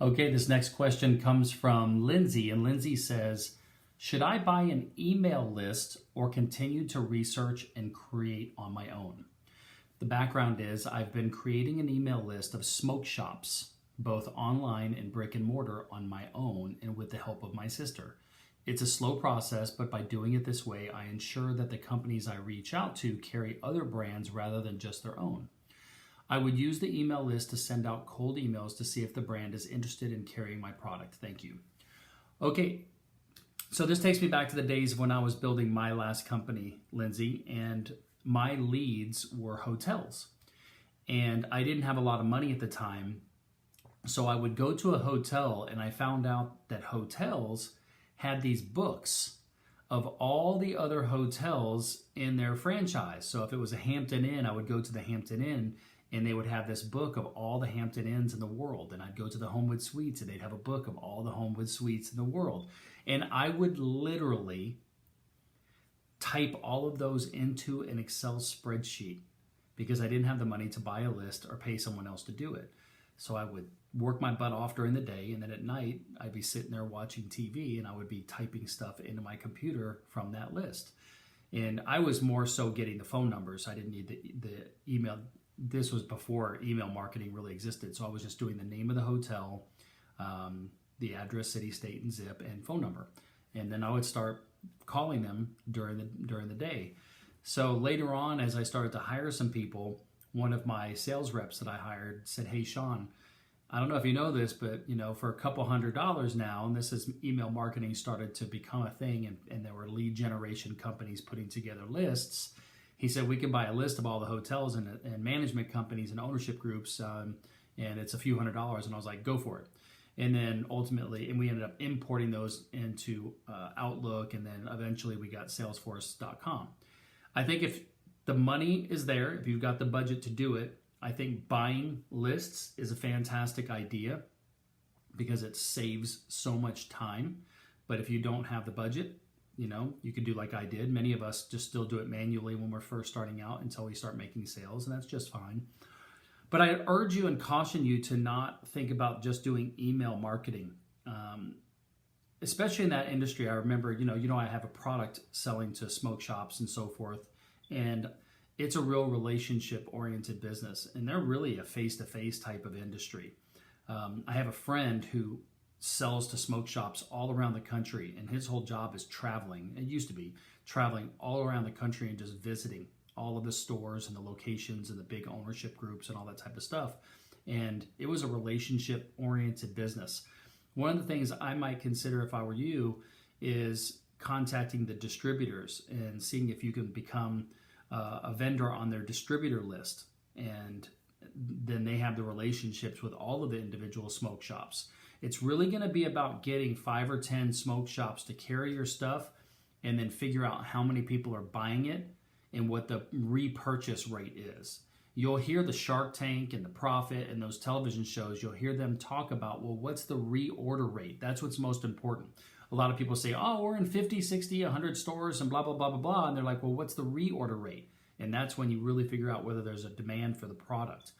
Okay, this next question comes from Lindsay, and Lindsay says, should I buy an email list or continue to research and create on my own? The background is I've been creating an email list of smoke shops, both online and brick and mortar, on my own and with the help of my sister. It's a slow process, but by doing it this way, I ensure that the companies I reach out to carry other brands rather than just their own. I would use the email list to send out cold emails to see if the brand is interested in carrying my product. Thank you. Okay, so this takes me back to the days of when I was building my last company, Lindsay, and my leads were hotels. And I didn't have a lot of money at the time, so I would go to a hotel and I found out that hotels had these books of all the other hotels in their franchise. So if it was a Hampton Inn, I would go to the Hampton Inn and they would have this book of all the Hampton Inns in the world. And I'd go to the Homewood Suites and they'd have a book of all the Homewood Suites in the world. And I would literally type all of those into an Excel spreadsheet because I didn't have the money to buy a list or pay someone else to do it. So I would work my butt off during the day, and then at night I'd be sitting there watching TV and I would be typing stuff into my computer from that list. And I was more so getting the phone numbers. I didn't need the email. This was before email marketing really existed. So I was just doing the name of the hotel, the address, city, state, and zip, and phone number. And then I would start calling them during the day. So later on, as I started to hire some people, one of my sales reps that I hired said, "Hey, Shawn, I don't know if you know this, but for a couple $100 now, and this is email marketing started to become a thing, and there were lead generation companies putting together lists." He said, "We can buy a list of all the hotels and management companies and ownership groups, and it's a few $100s." And I was like, "Go for it." And then ultimately, we ended up importing those into Outlook, and then eventually we got Salesforce.com. I think if the money is there, if you've got the budget to do it, I think buying lists is a fantastic idea because it saves so much time. But if you don't have the budget, you can do like I did. Many of us just still do it manually when we're first starting out until we start making sales, and that's just fine. But I urge you and caution you to not think about just doing email marketing, especially in that industry. I remember, I have a product selling to smoke shops and so forth, and it's a real relationship-oriented business, and they're really a face-to-face type of industry. I have a friend who sells to smoke shops all around the country, and his whole job is traveling. It used to be traveling all around the country and just visiting all of the stores and the locations and the big ownership groups and all that type of stuff. And it was a relationship-oriented business. One of the things I might consider if I were you is contacting the distributors and seeing if you can become a vendor on their distributor list. And then they have the relationships with all of the individual smoke shops. It's really going to be about getting 5 or 10 smoke shops to carry your stuff and then figure out how many people are buying it and what the repurchase rate is. You'll hear the Shark Tank and the Profit and those television shows, you'll hear them talk about, well, what's the reorder rate? That's what's most important. A lot of people say, oh, we're in 50, 60, 100 stores and blah, blah, blah, blah, blah. And they're like, well, what's the reorder rate? And that's when you really figure out whether there's a demand for the product.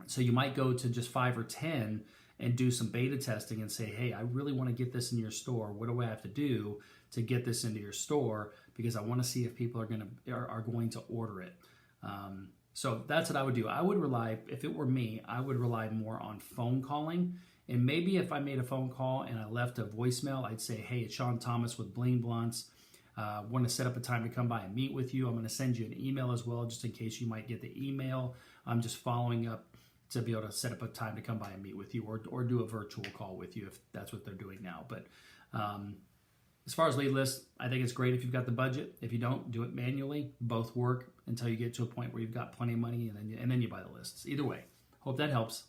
So you might go to just 5 or 10 and do some beta testing and say, hey, I really want to get this in your store. What do I have to do to get this into your store? Because I want to see if people are going to order it. So that's what I would do. I would rely, if it were me, I would rely more on phone calling. And maybe if I made a phone call and I left a voicemail, I'd say, hey, it's Shawn Thomas with Bling Blunts. Want to set up a time to come by and meet with you. I'm going to send you an email as well, just in case you might get the email. I'm just following up to be able to set up a time to come by and meet with you, or do a virtual call with you if that's what they're doing now. But as far as lead lists, I think it's great if you've got the budget. If you don't, do it manually. Both work until you get to a point where you've got plenty of money, and then you buy the lists. Either way, hope that helps.